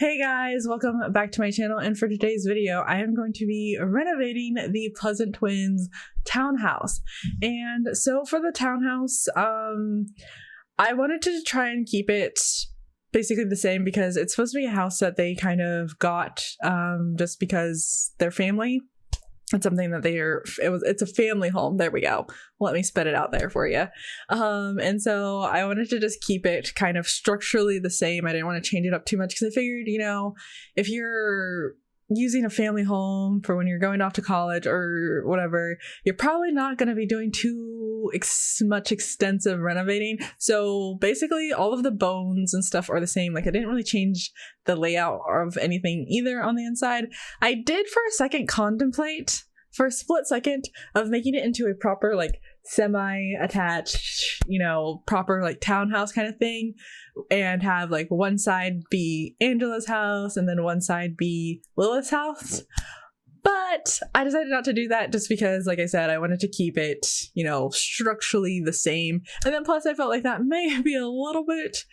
Hey guys, welcome back to my channel, and for today's video I am going to be renovating the Pleasant Twins townhouse. And so for the townhouse, I wanted to try and keep it basically the same because it's supposed to be a house that they kind of got just because their family. It's something that it's a family home. There we go. Let me spit it out there for you. And so I wanted to just keep it kind of structurally the same. I didn't want to change it up too much because I figured, if you're using a family home for when you're going off to college or whatever, you're probably not going to be doing too much extensive renovating. So basically all of the bones and stuff are the same. Like I didn't really change the layout of anything either on the inside. I did for a second contemplate for a split second of making it into a proper like semi-attached, proper like townhouse kind of thing, and have like one side be Angela's house and then one side be Lilith's house. But I decided not to do that just because, like I said, I wanted to keep it, structurally the same. And then plus I felt like that may be a little bit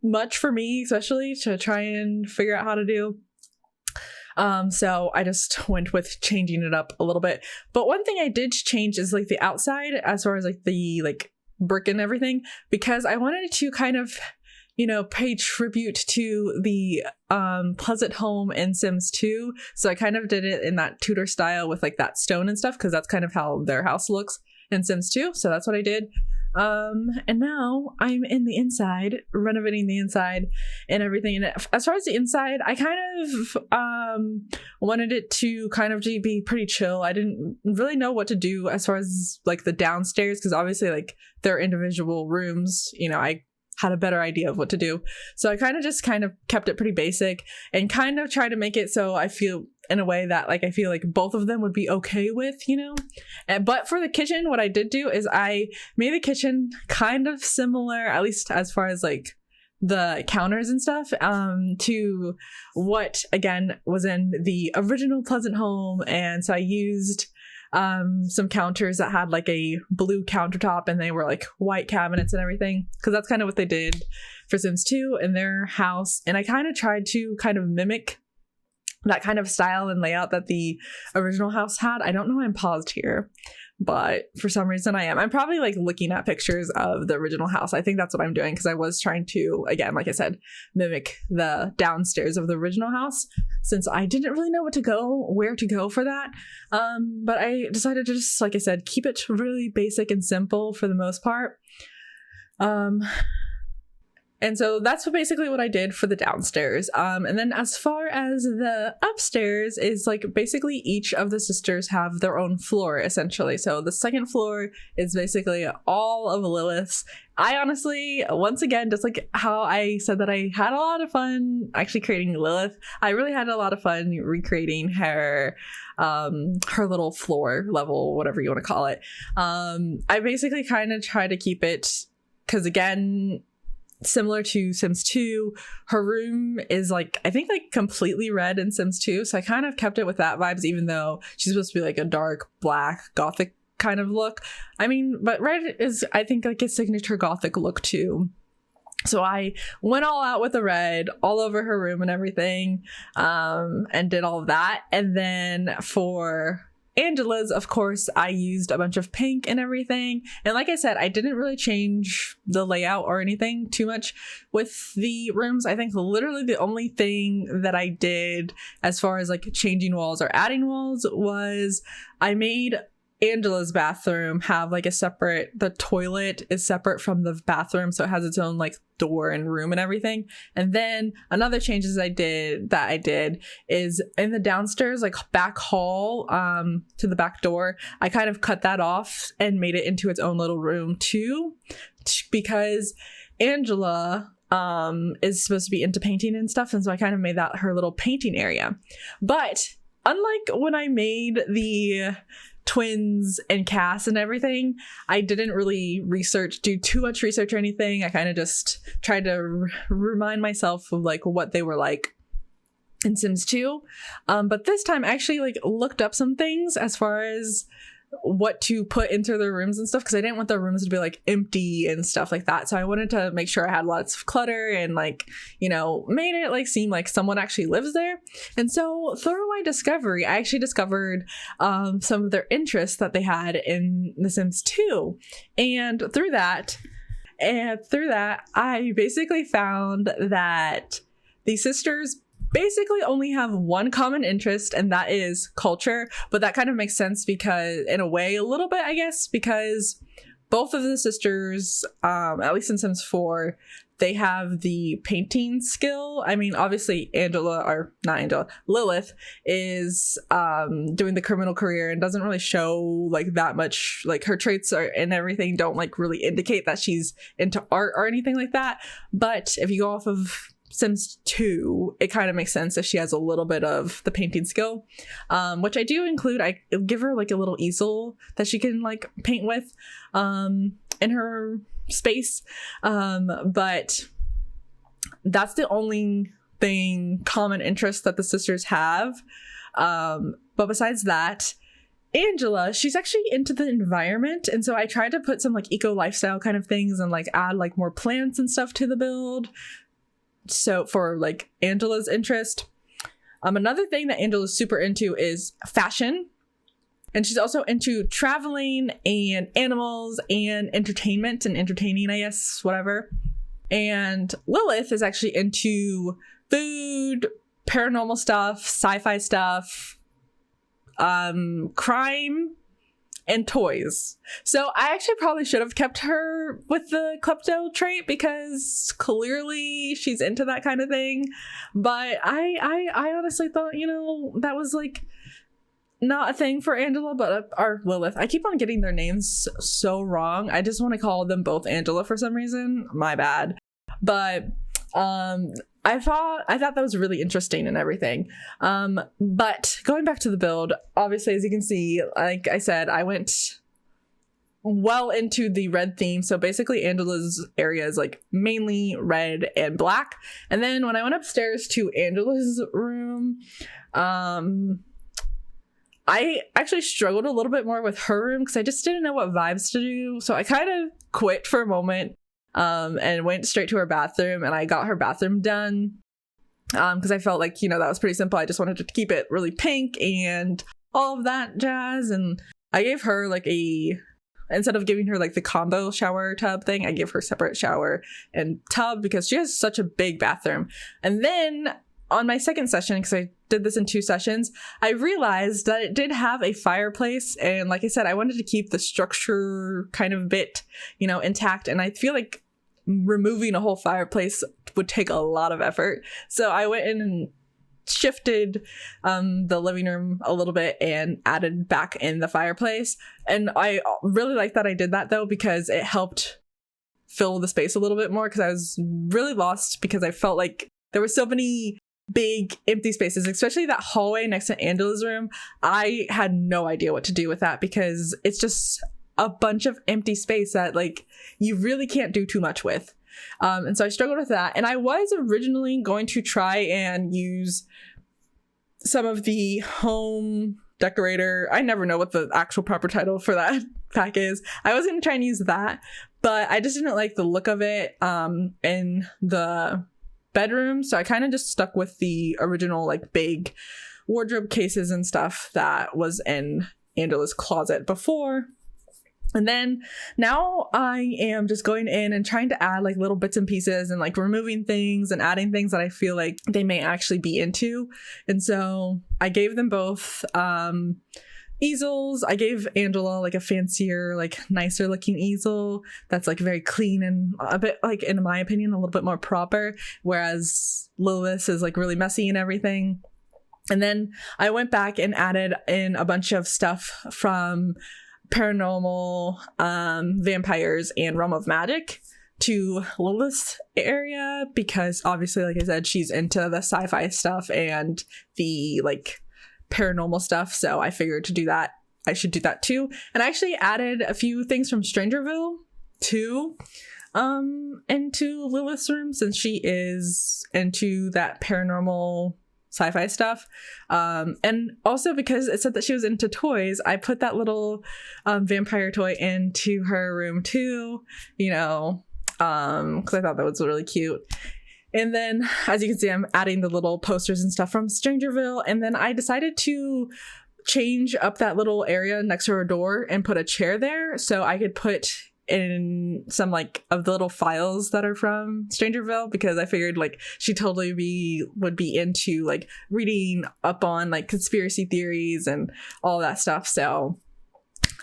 much for me, especially to try and figure out how to do. So I just went with changing it up a little bit. But one thing I did change is like the outside, as far as like the brick and everything, because I wanted to kind of, pay tribute to the Pleasant home in Sims 2. So I kind of did it in that Tudor style with like that stone and stuff, because that's kind of how their house looks in Sims 2. So that's what I did. And now I'm in the inside, renovating the inside and everything. And as far as the inside, I kind of wanted it to kind of be pretty chill. I didn't really know what to do as far as like the downstairs, because obviously like their individual rooms, I had a better idea of what to do. So I kind of kept it pretty basic and kind of tried to make it so I feel in a way that I feel like both of them would be okay with, but for the kitchen, what I did do is I made the kitchen kind of similar, at least as far as like the counters and stuff, to what again was in the original Pleasant home. And so I used some counters that had like a blue countertop and they were like white cabinets and everything, because that's kind of what they did for Sims 2 in their house. And I kind of tried to kind of mimic that kind of style and layout that the original house had. I don't know why I'm paused here, but for some reason I am. I'm probably like looking at pictures of the original house. I think that's what I'm doing, because I was trying to, again, like I said, mimic the downstairs of the original house, since I didn't really know where to go for that. But I decided to just, like I said, keep it really basic and simple for the most part. And so that's basically what I did for the downstairs. And then as far as the upstairs is like basically each of the sisters have their own floor essentially. So the second floor is basically all of Lilith's. I honestly, once again, just like how I said that I had a lot of fun actually creating Lilith, I really had a lot of fun recreating her little floor level, whatever you want to call it. I basically kind of try to keep it, because again, similar to Sims 2, her room is like, I think like completely red in Sims 2. So I kind of kept it with that vibes, even though she's supposed to be like a dark black gothic kind of look. I mean, but red is, I think, like a signature gothic look too. So I went all out with the red all over her room and everything, and did all of that. And then for Angela's, of course, I used a bunch of pink and everything. And like I said, I didn't really change the layout or anything too much with the rooms. I think literally the only thing that I did as far as like changing walls or adding walls was I made Angela's bathroom have like the toilet is separate from the bathroom, so it has its own like door and room and everything. And then another changes I did is in the downstairs like back hall to the back door, I kind of cut that off and made it into its own little room too, because Angela is supposed to be into painting and stuff, and so I kind of made that her little painting area. But unlike when I made the twins and cast and everything, I didn't really do too much research or anything. I kind of just tried to remind myself of like what they were like in Sims 2. But this time I actually like looked up some things as far as what to put into their rooms and stuff, because I didn't want their rooms to be like empty and stuff like that. So I wanted to make sure I had lots of clutter and like, you know, made it like seem like someone actually lives there. And so through my discovery, I actually discovered some of their interests that they had in The Sims 2. And through that, I basically found that the sisters basically only have one common interest, and that is culture. But that kind of makes sense because, in a way, a little bit, I guess, because both of the sisters, at least in Sims 4, they have the painting skill. I mean, obviously, Lilith is doing the criminal career and doesn't really show like that much, like her traits are and everything don't like really indicate that she's into art or anything like that. But if you go off of Sims 2, it kind of makes sense if she has a little bit of the painting skill, which I do include. I give her like a little easel that she can like paint with in her space, but that's the only common interest that the sisters have. But besides that, Angela, she's actually into the environment, and so I tried to put some like eco lifestyle kind of things and like add like more plants and stuff to the build. So for like Angela's interest, another thing that Angela's super into is fashion, and she's also into traveling and animals and entertainment and entertaining, I guess, whatever. And Lilith is actually into food, paranormal stuff, sci-fi stuff, crime, and toys. So I actually probably should have kept her with the klepto trait because clearly she's into that kind of thing. But I honestly thought, you know, that was like not a thing for Angela, but or Lilith. I keep on getting their names so wrong. I just want to call them both Angela for some reason. My bad. But I thought that was really interesting and everything. But going back to the build, obviously, as you can see, like I said, I went well into the red theme. So basically Angela's area is like mainly red and black. And then when I went upstairs to Angela's room, I actually struggled a little bit more with her room because I just didn't know what vibes to do. So I kind of quit for a moment. And went straight to her bathroom, and I got her bathroom done because I felt like, you know, that was pretty simple. I just wanted to keep it really pink and all of that jazz. And I gave her like instead of giving her like the combo shower tub thing, I gave her separate shower and tub because she has such a big bathroom. And then on my second session, because I did this in 2 sessions, I realized that it did have a fireplace. And like I said, I wanted to keep the structure kind of bit, you know, intact. And I feel like removing a whole fireplace would take a lot of effort. So I went in and shifted the living room a little bit and added back in the fireplace. And I really like that I did that though, because it helped fill the space a little bit more, because I was really lost because I felt like there were so many big empty spaces, especially that hallway next to Angela's room. I had no idea what to do with that because it's just a bunch of empty space that like you really can't do too much with. And so I struggled with that. And I was originally going to try and use some of the home decorator. I never know what the actual proper title for that pack is. I was going to try and use that, but I just didn't like the look of it in the bedroom. So I kind of just stuck with the original like big wardrobe cases and stuff that was in Angela's closet before. And then now I am just going in and trying to add like little bits and pieces and like removing things and adding things that I feel like they may actually be into. And so I gave them both easels. I gave Angela like a fancier, like nicer looking easel that's like very clean and a bit like, in my opinion, a little bit more proper, whereas Lilith is like really messy and everything. And then I went back and added in a bunch of stuff from paranormal, vampires, and realm of magic to Lilith's area, because obviously, like I said, she's into the sci-fi stuff and the like paranormal stuff. So I figured to do that, I should do that too. And I actually added a few things from Strangerville too into Lilith's room, since she is into that paranormal sci-fi stuff. And also because it said that she was into toys, I put that little vampire toy into her room too, you know, because I thought that was really cute. And then, as you can see, I'm adding the little posters and stuff from Strangerville. And then I decided to change up that little area next to her door and put a chair there so I could put in some like of the little files that are from Strangerville, because I figured like she totally would be into like reading up on like conspiracy theories and all that stuff. So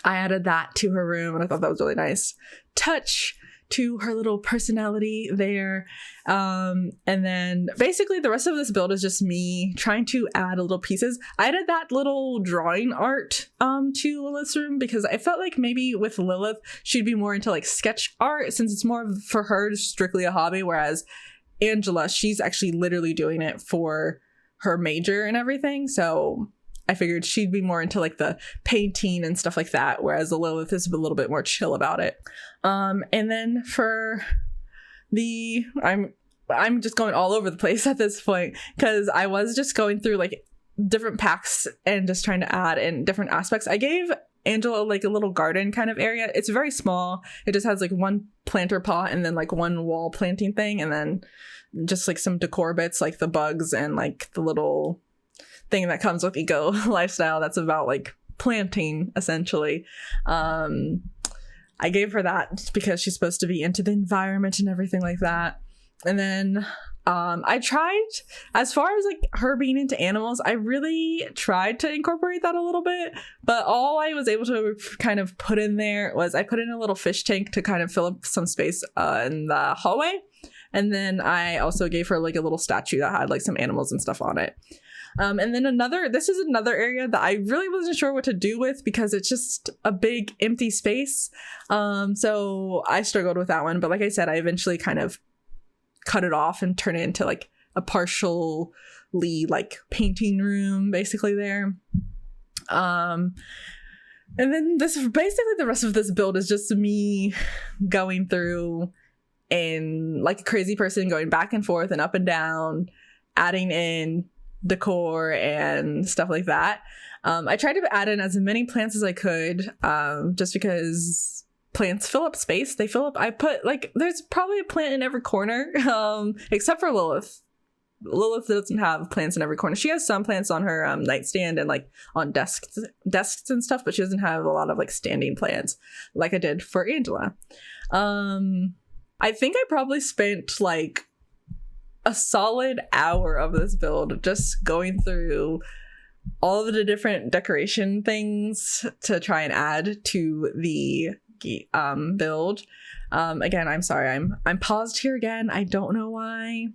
I added that to her room, and I thought that was really nice touch to her little personality there. And then basically the rest of this build is just me trying to add little pieces. I added that little drawing art to Lilith's room because I felt like maybe with Lilith she'd be more into like sketch art, since it's more for her strictly a hobby, whereas Angela, she's actually literally doing it for her major and everything. So I figured she'd be more into like the painting and stuff like that, whereas the Lilith is a little bit more chill about it. And then for the, I'm just going all over the place at this point, because I was just going through like different packs and just trying to add in different aspects. I gave Angela like a little garden kind of area. It's very small. It just has like one planter pot and then like one wall planting thing, and then just like some decor bits like the bugs and like the little thing that comes with eco lifestyle that's about like planting essentially. I gave her that because she's supposed to be into the environment and everything like that. And then I tried, as far as like her being into animals, I really tried to incorporate that a little bit, but all I was able to kind of put in there was I put in a little fish tank to kind of fill up some space in the hallway. And then I also gave her like a little statue that had like some animals and stuff on it. And then this is another area that I really wasn't sure what to do with because it's just a big empty space. So I struggled with that one. But like I said, I eventually kind of cut it off and turn it into like a partially like painting room basically there. And then basically the rest of this build is just me going through and like a crazy person going back and forth and up and down, adding in decor and stuff like that. I tried to add in as many plants as I could, just because plants fill up space. They fill up, I put like, there's probably a plant in every corner, except for Lilith. Lilith doesn't have plants in every corner. She has some plants on her nightstand and like on desks and stuff, but she doesn't have a lot of like standing plants like I did for Angela. I think I probably spent like a solid hour of this build just going through all of the different decoration things to try and add to the build. Again, I'm sorry, I'm paused here again. I don't know why.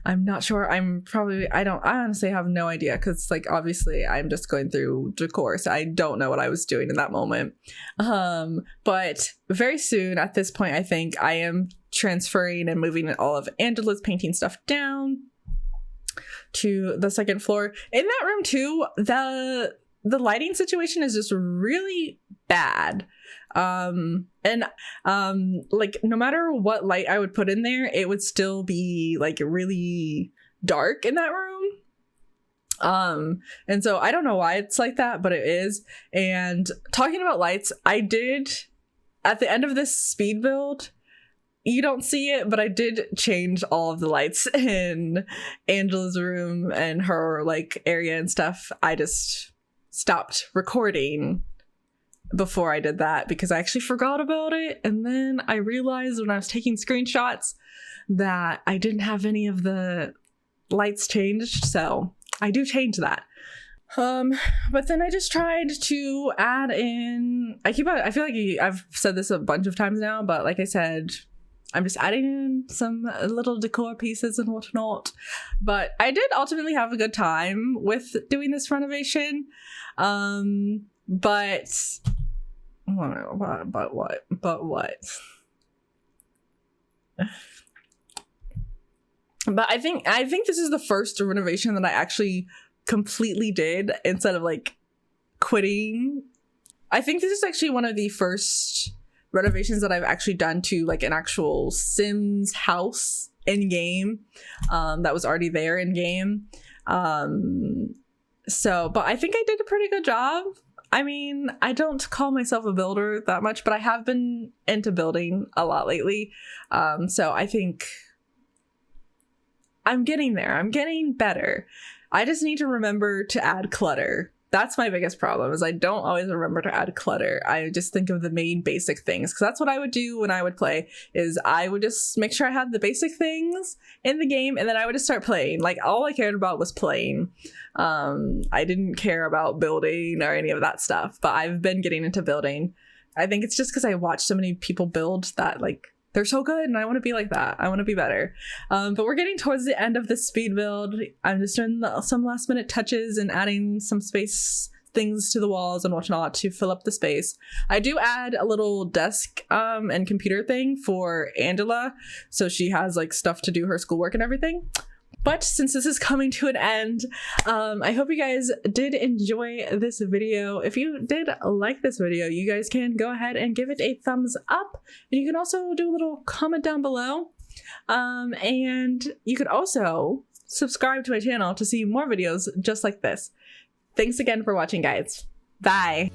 I'm not sure. I honestly have no idea, because like obviously I'm just going through decor, so I don't know what I was doing in that moment. But very soon at this point, I think I am transferring and moving all of Angela's painting stuff down to the second floor. In that room too, the lighting situation is just really bad. Like no matter what light I would put in there, it would still be like really dark in that room. And so I don't know why it's like that, but it is. And talking about lights, I did at the end of this speed build, you don't see it, but I did change all of the lights in Angela's room and her like area and stuff. I just stopped recording before I did that because I actually forgot about it, and then I realized when I was taking screenshots that I didn't have any of the lights changed, so I do change that. But then I just tried to add in, I feel like I've said this a bunch of times now, but like I said, I'm just adding in some little decor pieces and whatnot. But I did ultimately have a good time with doing this renovation. But what? But I think this is the first renovation that I actually completely did instead of like quitting. I think this is actually one of the first renovations that I've actually done to like an actual Sims house in game, that was already there in game. But I think I did a pretty good job. I mean, I don't call myself a builder that much, but I have been into building a lot lately. So I think I'm getting there. I'm getting better. I just need to remember to add clutter. That's my biggest problem, is I don't always remember to add clutter. I just think of the main basic things, because that's what I would do when I would play, is I would just make sure I had the basic things in the game, and then I would just start playing. Like, all I cared about was playing. I didn't care about building or any of that stuff, but I've been getting into building. I think it's just because I watch so many people build that, like, they're so good, and I want to be like that. I want to be better. But we're getting towards the end of this speed build. I'm just doing some last minute touches and adding some space things to the walls and whatnot to fill up the space. I do add a little desk and computer thing for Angela, so she has like stuff to do her schoolwork and everything. But since this is coming to an end, I hope you guys did enjoy this video. If you did like this video, you guys can go ahead and give it a thumbs up. And you can also do a little comment down below. And you could also subscribe to my channel to see more videos just like this. Thanks again for watching, guys. Bye.